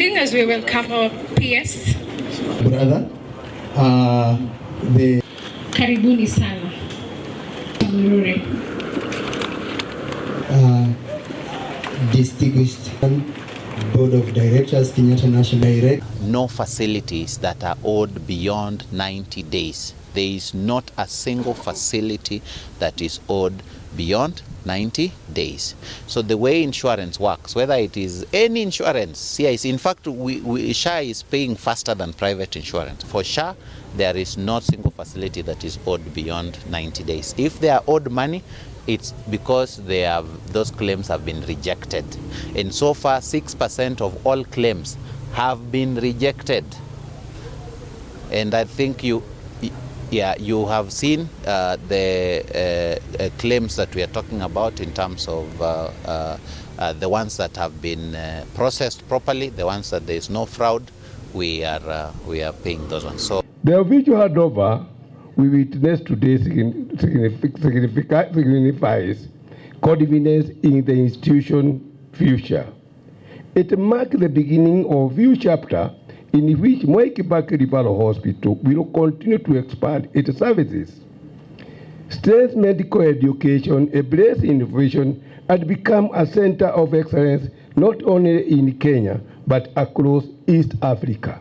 standing as we welcome our PS. Brother, Karibuni sana. Distinguished Board of Directors, Kenyatta National Direct. No facilities that are owed beyond 90 days. There is not a single facility that is owed beyond 90 days. So the way insurance works, whether it is any insurance, CIC, in fact, SHA is paying faster than private insurance. For SHA, there is not single facility that is owed beyond 90 days. If they are owed money, it's because those claims have been rejected. And so far, 6% of all claims have been rejected. And I think you have seen the claims that we are talking about in terms of the ones that have been processed properly, the ones that there is no fraud, we are paying those ones. So the official handover we witness today signifies confidence in the institution's future. It marks the beginning of a new chapter in which Moi Kibaki Referral Hospital will continue to expand its services, strengthen medical education, embrace innovation, and become a center of excellence not only in Kenya but across East Africa.